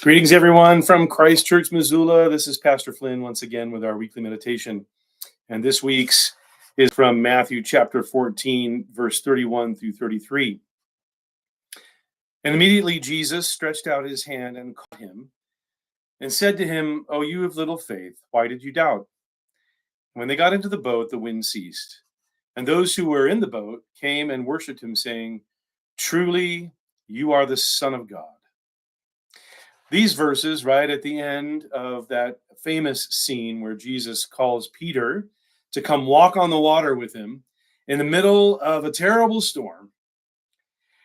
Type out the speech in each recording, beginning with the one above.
Greetings, everyone, from Christ Church, Missoula. This is Pastor Flynn once again with our weekly meditation. And this week's is from Matthew chapter 14, verse 31 through 33. And immediately Jesus stretched out his hand and caught him and said to him, "O you of little faith, why did you doubt?" When they got into the boat, the wind ceased. And those who were in the boat came and worshipped him, saying, "Truly, you are the Son of God." These verses, right at the end of that famous scene where Jesus calls Peter to come walk on the water with him in the middle of a terrible storm.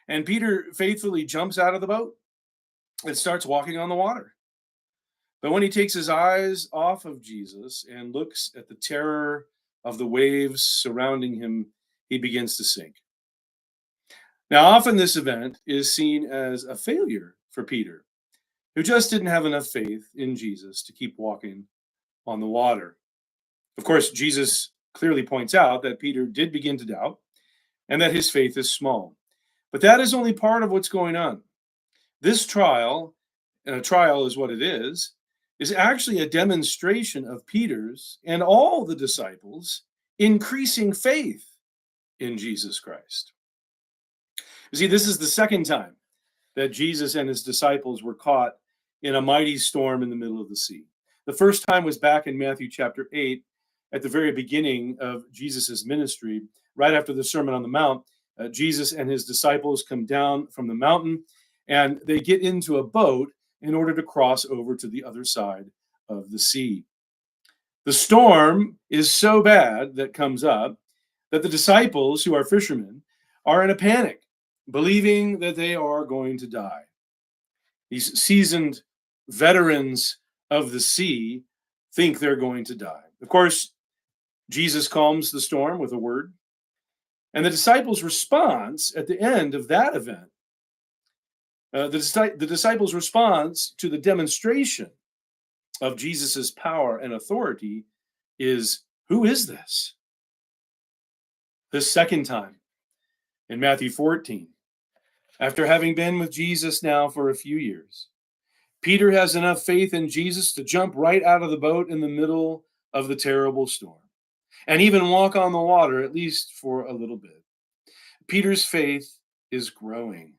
And Peter faithfully jumps out of the boat and starts walking on the water. But when he takes his eyes off of Jesus and looks at the terror of the waves surrounding him, he begins to sink. Now, often this event is seen as a failure for Peter, who just didn't have enough faith in Jesus to keep walking on the water. Of course, Jesus clearly points out that Peter did begin to doubt and that his faith is small. But that is only part of what's going on. This trial, and a trial is what it is actually a demonstration of Peter's and all the disciples' increasing faith in Jesus Christ. You see, this is the second time that Jesus and his disciples were caught in a mighty storm in the middle of the sea. The first time was back in Matthew chapter 8, at the very beginning of Jesus's ministry, right after the Sermon on the Mount. Jesus and his disciples come down from the mountain, and they get into a boat in order to cross over to the other side of the sea. The storm is so bad that comes up that the disciples, who are fishermen, are in a panic, believing that they are going to die. These seasoned veterans of the sea think they're going to die. Of course, Jesus calms the storm with a word, and the disciples' response at the end of that event, the disciples' response to the demonstration of Jesus's power and authority is, "Who is this?" This second time in Matthew 14, after having been with Jesus now for a few years, Peter has enough faith in Jesus to jump right out of the boat in the middle of the terrible storm and even walk on the water, at least for a little bit. Peter's faith is growing.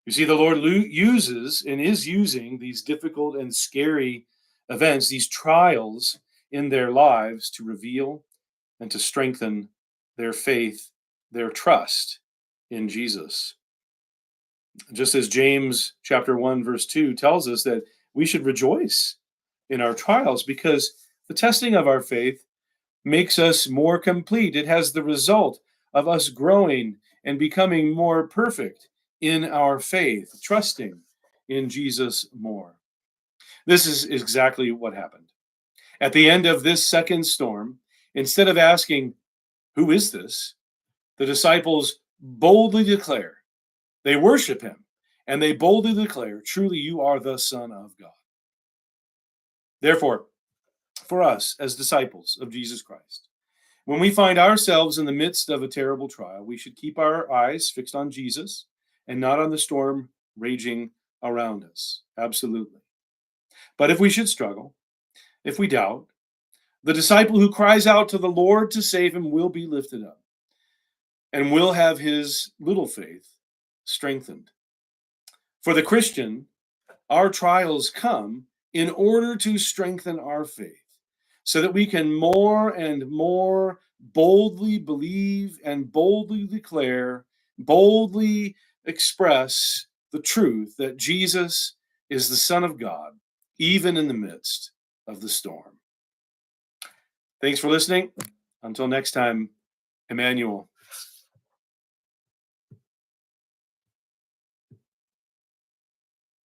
You see, the Lord uses and is using these difficult and scary events, these trials in their lives, to reveal and to strengthen their faith, their trust in Jesus. Just as James chapter 1, verse 2 tells us that we should rejoice in our trials because the testing of our faith makes us more complete. It has the result of us growing and becoming more perfect in our faith, trusting in Jesus more. This is exactly what happened. At the end of this second storm, instead of asking, "Who is this?" the disciples boldly declare, they worship him, and they boldly declare, "Truly, you are the Son of God." Therefore, for us as disciples of Jesus Christ, when we find ourselves in the midst of a terrible trial, we should keep our eyes fixed on Jesus and not on the storm raging around us. Absolutely. But if we should struggle, if we doubt, the disciple who cries out to the Lord to save him will be lifted up and will have his little faith strengthened. For the Christian, our trials come in order to strengthen our faith so that we can more and more boldly believe and boldly declare, boldly express the truth that Jesus is the Son of God, even in the midst of the storm. Thanks for listening. Until next time, Emmanuel.